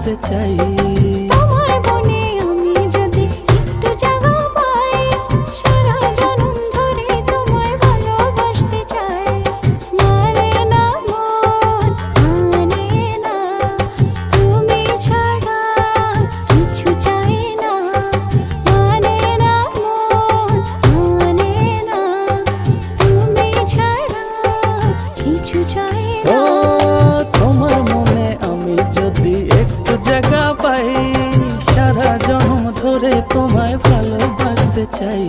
ভালোবাসতে চাই। তোমার মনে আমি যদি একটু জায়গা পাই, সারা জনম ধরে তোমায় ভালোবাসতে চাই। মানে না মন, মানে না, তুমি ছাড়া কিছু চাই না। মানে না মন, মানে না, তুমি ছাড়া কিছু চাই না। ও তোমার মনে আমি যদি একটু জায়গা পাই, সারা জনম ধরে তোমায় ভালোবাসতে চাই।